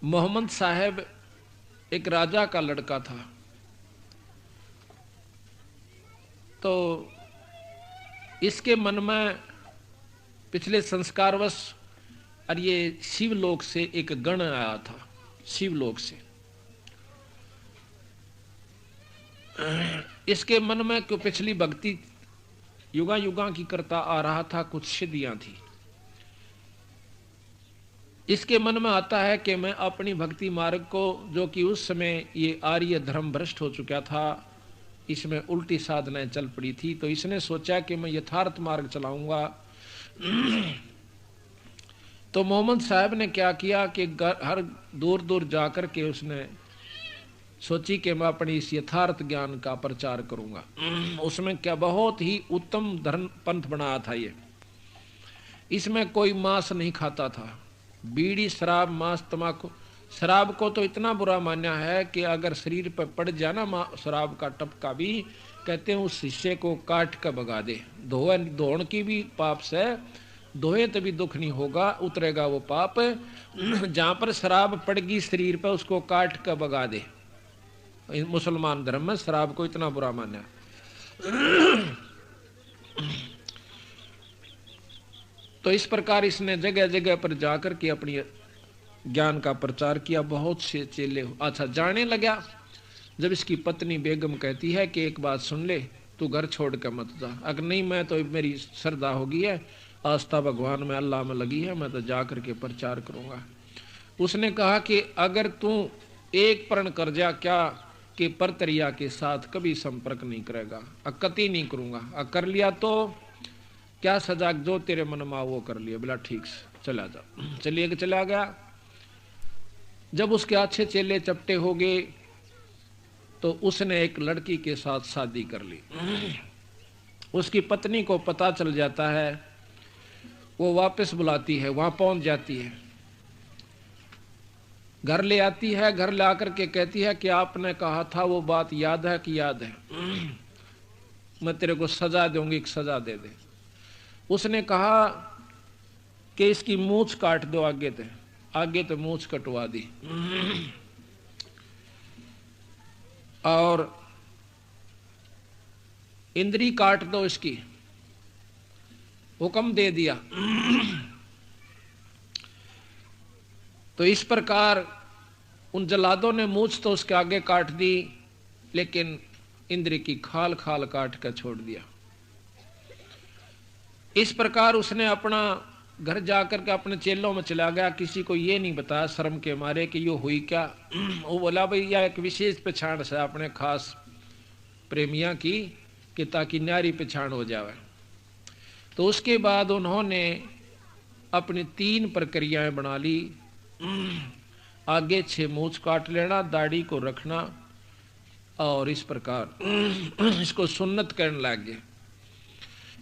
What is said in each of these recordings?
मोहम्मद साहब एक राजा का लड़का था। तो इसके मन में पिछले संस्कारवश और ये शिवलोक से एक गण आया था। शिवलोक से इसके मन में क्यों पिछली भक्ति युगा युगा की करता आ रहा था, कुछ सिद्धियां थी। इसके मन में आता है कि मैं अपनी भक्ति मार्ग को, जो कि उस समय ये आर्य धर्म भ्रष्ट हो चुका था, इसमें उल्टी साधनाएं चल पड़ी थी, तो इसने सोचा कि मैं यथार्थ मार्ग चलाऊंगा। तो मोहम्मद साहब ने क्या किया कि हर दूर दूर जाकर के उसने सोची कि मैं अपनी इस यथार्थ ज्ञान का प्रचार करूंगा। उसमें क्या बहुत ही उत्तम धर्म पंथ बनाया था ये। इसमें कोई मांस नहीं खाता था, बीड़ी शराब मांस तंबाकू। शराब को तो इतना बुरा माना है कि अगर शरीर पर पड़ जाए ना शराब का टपका भी, कहते हैं उस शीशे को काट कर भगा दे। धोन की भी पाप से, धोए तभी दुख नहीं होगा, उतरेगा वो पाप। जहां पर शराब पड़गी शरीर पर उसको काट कर भगा दे। मुसलमान धर्म में शराब को इतना बुरा माना। तो इस प्रकार इसने जगह जगह पर जाकर के अपनी ज्ञान का प्रचार किया। बहुत से चेले अच्छा जाने लगा। जब इसकी पत्नी बेगम कहती है कि एक बात सुन ले, तू घर छोड़ कर मत जा। अगर नहीं, मैं तो मेरी श्रद्धा होगी है, आस्था भगवान में अल्लाह में लगी है, मैं तो जा करके प्रचार करूंगा। उसने कहा कि अगर तू एक प्रण कर जा, क्या कि परतरिया के साथ कभी संपर्क नहीं करेगा, अकति नहीं करूंगा। कर लिया तो क्या सजा, जो तेरे मन में वो कर लिया। बोला ठीक से चला जा। चलिए चला गया। जब उसके अच्छे चेले चपटे हो गए तो उसने एक लड़की के साथ शादी कर ली। उसकी पत्नी को पता चल जाता है, वो वापस बुलाती है, वहां पहुंच जाती है, घर ले आती है। घर ला करके कहती है कि आपने कहा था वो बात याद है कि याद है, मैं तेरे को सजा दूंगी, एक सजा दे दे। उसने कहा कि इसकी मूंछ काट दो आगे तो मूंछ कटवा दी, और इंद्री काट दो इसकी, हुक्म दे दिया। तो इस प्रकार उन जल्लादों ने मूंछ तो उसके आगे काट दी, लेकिन इंद्री की खाल खाल काट कर छोड़ दिया। इस प्रकार उसने अपना घर जाकर के अपने चेलों में चला गया, किसी को ये नहीं बताया शर्म के मारे कि ये हुई क्या। वो बोला भाई यह एक विशेष पहचान से अपने खास प्रेमिया की, कि ताकि न्यारी पहचान हो जाए। तो उसके बाद उन्होंने अपनी 3 प्रक्रियाएं बना ली। आगे 6 मूंछ काट लेना, दाढ़ी को रखना, और इस प्रकार इसको सुन्नत करने लगे।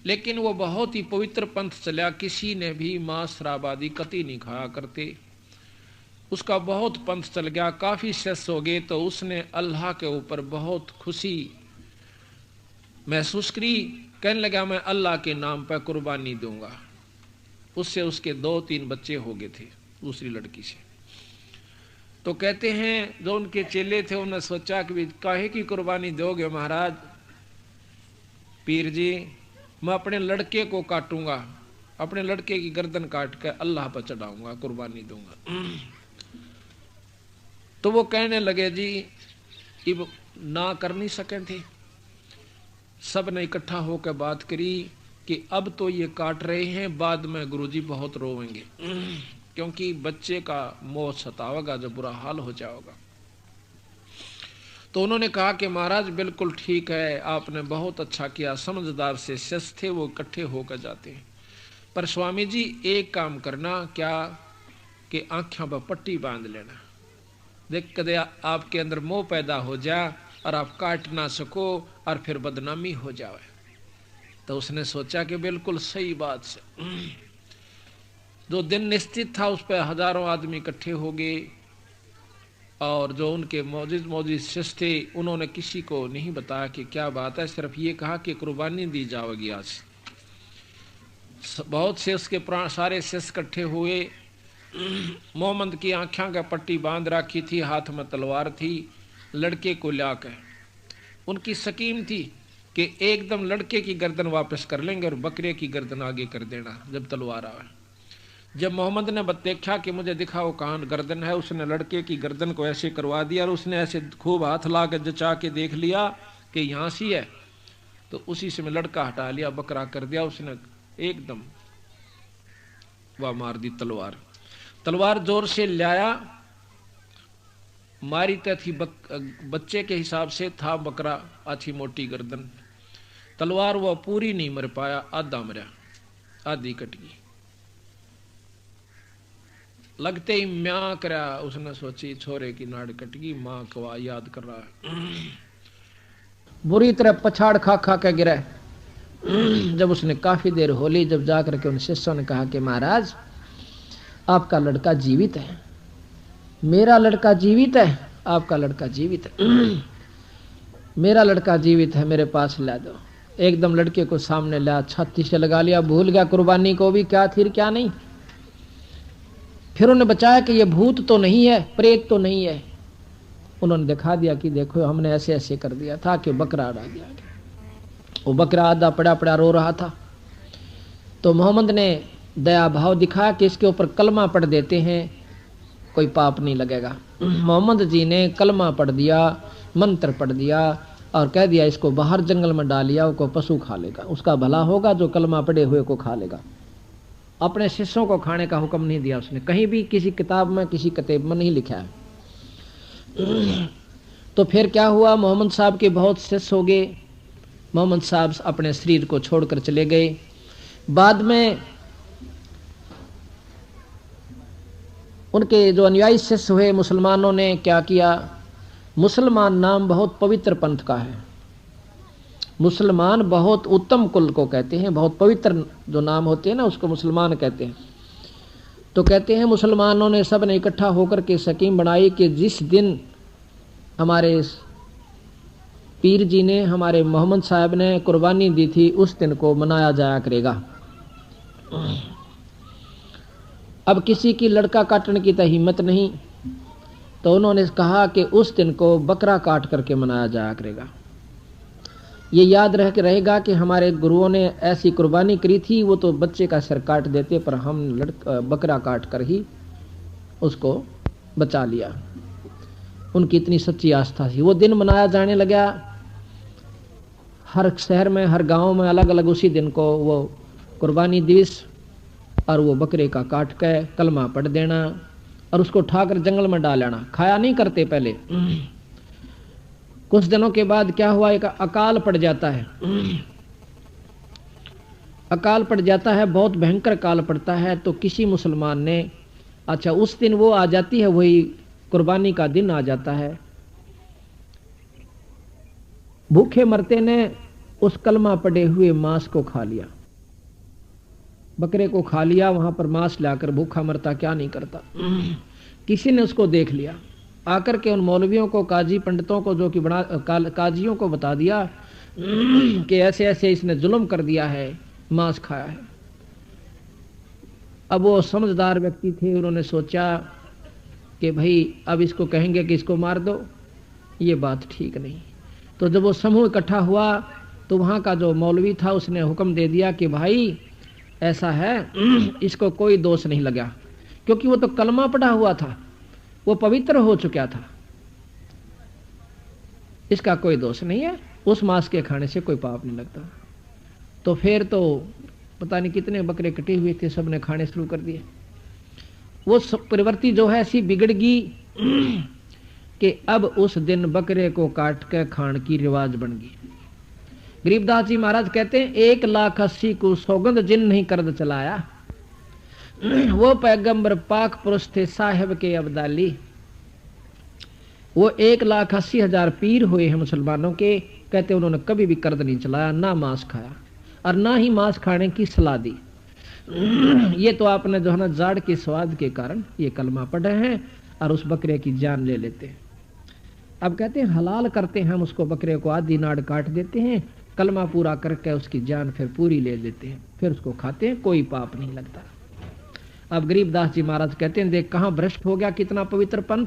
लेकिन वो बहुत ही पवित्र पंथ चला, किसी ने भी मांस शराब आदि कति नहीं खाया करते। उसका बहुत पंथ चल गया, काफी शिष्य हो गए। तो उसने अल्लाह के ऊपर बहुत खुशी महसूस करी, कहने लगा मैं अल्लाह के नाम पर कुर्बानी दूंगा। उससे उसके 2-3 बच्चे हो गए थे दूसरी लड़की से। तो कहते हैं जो उनके चेले थे उन्होंने सोचा कि काहे की कुर्बानी दोगे महाराज, पीर जी मैं अपने लड़के को काटूंगा, अपने लड़के की गर्दन काट कर अल्लाह पर चढ़ाऊंगा, कुर्बानी दूंगा। तो वो कहने लगे जी इब ना कर नहीं सके थे। सब ने इकट्ठा होकर बात करी कि अब तो ये काट रहे हैं, बाद में गुरुजी बहुत रोवेंगे, क्योंकि बच्चे का मोह सतावेगा, जो बुरा हाल हो जाएगा। तो उन्होंने कहा कि महाराज बिल्कुल ठीक है, आपने बहुत अच्छा किया, समझदार से शिष्य थे, वो इकट्ठे होकर जाते हैं। पर स्वामी जी एक काम करना, क्या कि आंखों पर पट्टी बांध लेना, देख कदे आपके अंदर मोह पैदा हो जाए और आप काट ना सको और फिर बदनामी हो जाए। तो उसने सोचा कि बिल्कुल सही बात से। जो दिन निश्चित था उस पर हजारों आदमी इकट्ठे हो गए, और जो उनके मौजूद शिष्य थे उन्होंने किसी को नहीं बताया कि क्या बात है, सिर्फ ये कहा कि कुर्बानी दी जाएगी आज। बहुत से उसके सारे शिष्य इकट्ठे हुए मोहम्मद की आंखें का पट्टी बांध रखी थी, हाथ में तलवार थी। लड़के को लाकर उनकी स्कीम थी कि एकदम लड़के की गर्दन वापस कर लेंगे और बकरे की गर्दन आगे कर देना जब तलवार आवे। जब मोहम्मद ने देखा कि मुझे दिखाओ कहाँ गर्दन है, उसने लड़के की गर्दन को ऐसे करवा दिया और उसने ऐसे खूब हाथ ला के जचा के देख लिया कि यहाँ सी है, तो उसी से में लड़का हटा लिया, बकरा कर दिया उसने एकदम, वह मार दी तलवार। तलवार जोर से लाया, मारी तो थी बच्चे के हिसाब से था बकरा, अच्छी मोटी गर्दन। तलवार वह पूरी नहीं मर पाया, आधा मरा, आधी कट गई। लगते ही म्यां करा, उसने सोची छोरे की नाड़ कट गई, मां को याद कर रहा है। बुरी तरह पछाड़ खा खा के गिरा। जब उसने काफी देर हो ली, जब जाकर के उन शिष्यों ने कहा कि महाराज आपका लड़का जीवित है। मेरा लड़का जीवित है? आपका लड़का जीवित है? मेरा लड़का जीवित है, मेरे पास ला दो। एकदम लड़के को सामने ला, छाती से लगा लिया, भूल गया कुर्बानी को भी, क्या थी क्या नहीं। फिर उन्होंने बचाया कि ये भूत तो नहीं है, प्रेत तो नहीं है। उन्होंने दिखा दिया कि देखो हमने ऐसे ऐसे कर दिया था कि बकरा आ गया। वो बकरा आधा पड़ा पड़ा रो रहा था। तो मोहम्मद ने दया भाव दिखाया कि इसके ऊपर कलमा पढ़ देते हैं, कोई पाप नहीं लगेगा। मोहम्मद जी ने कलमा पढ़ दिया, मंत्र पढ़ दिया और कह दिया इसको बाहर जंगल में डालिया, उसको पशु खा लेगा, उसका भला होगा जो कलमा पढ़े हुए को खा लेगा। अपने शिष्यों को खाने का हुक्म नहीं दिया उसने, कहीं भी किसी किताब में किसी किताब में नहीं लिखा है। तो फिर क्या हुआ, मोहम्मद साहब के बहुत शिष्य हो गए। मोहम्मद साहब अपने शरीर को छोड़कर चले गए। बाद में उनके जो अनुयायी शिष्य हुए मुसलमानों ने क्या किया, मुसलमान नाम बहुत पवित्र पंथ का है। मुसलमान बहुत उत्तम कुल को कहते हैं, बहुत पवित्र जो नाम होते हैं ना उसको मुसलमान कहते हैं। तो कहते हैं मुसलमानों ने सब ने इकट्ठा होकर के स्कीम बनाई कि जिस दिन हमारे पीर जी ने, हमारे मोहम्मद साहब ने कुर्बानी दी थी, उस दिन को मनाया जाया करेगा। अब किसी की लड़का काटने की तो हिम्मत नहीं, तो उन्होंने कहा कि उस दिन को बकरा काट करके मनाया जाया करेगा। ये याद रहेगा कि हमारे गुरुओं ने ऐसी कुर्बानी करी थी, वो तो बच्चे का सिर काट देते, पर हम बकरा काट कर ही उसको बचा लिया। उनकी इतनी सच्ची आस्था थी। वो दिन मनाया जाने लगा हर शहर में, हर गांव में अलग अलग उसी दिन को वो कुर्बानी दिवस, और वो बकरे का काट के कलमा पढ़ देना और उसको उठाकर जंगल में डाल लेना। खाया नहीं करते पहले। कुछ दिनों के बाद क्या हुआ, एक अकाल पड़ जाता है। अकाल पड़ जाता है, बहुत भयंकर काल पड़ता है। तो किसी मुसलमान ने, अच्छा उस दिन वो आ जाती है, वही कुर्बानी का दिन आ जाता है, भूखे मरते ने उस कलमा पड़े हुए मांस को खा लिया, बकरे को खा लिया। वहां पर मांस लाकर भूखा मरता क्या नहीं करता। किसी ने उसको देख लिया, आकर के उन मौलवियों को, काजी पंडितों को, जो कि बड़ा काजियों को बता दिया कि ऐसे ऐसे इसने जुल्म कर दिया है, मांस खाया है। अब वो समझदार व्यक्ति थे, उन्होंने सोचा कि भाई अब इसको कहेंगे कि इसको मार दो, ये बात ठीक नहीं। तो जब वो समूह इकट्ठा हुआ तो वहाँ का जो मौलवी था उसने हुक्म दे दिया कि भाई ऐसा है, इसको कोई दोष नहीं लगा, क्योंकि वो तो कलमा पढ़ा हुआ था, वो पवित्र हो चुका था, इसका कोई दोष नहीं है, उस मांस के खाने से कोई पाप नहीं लगता। तो फिर तो पता नहीं कितने बकरे कटे हुए थे, सबने खाने शुरू कर दिए। वो प्रवृत्ति जो है ऐसी बिगड़ गई कि अब उस दिन बकरे को काट के खाने की रिवाज बन गई। गरीबदास जी महाराज कहते हैं 1,80,000 को सौगंध जिन नहीं करद चलाया, वो पैगंबर पाक पुरुष थे साहिब के अब्दाली। वो 1,80,000 पीर हुए हैं मुसलमानों के, कहते उन्होंने कभी भी कर्द नहीं चलाया, ना मांस खाया और ना ही मांस खाने की सलाह दी। ये तो आपने जो है ना जाड़ के स्वाद के कारण ये कलमा पढ़े हैं और उस बकरे की जान ले लेते हैं। अब कहते हैं हलाल करते हैं हम उसको, बकरे को आधी नाड़ काट देते हैं, कलमा पूरा करके उसकी जान फिर पूरी ले लेते हैं, फिर उसको खाते हैं, कोई पाप नहीं लगता। अब गरीबदास जी महाराज कहते हैं, देख कहाँ भ्रष्ट हो गया कितना पवित्र पंथ।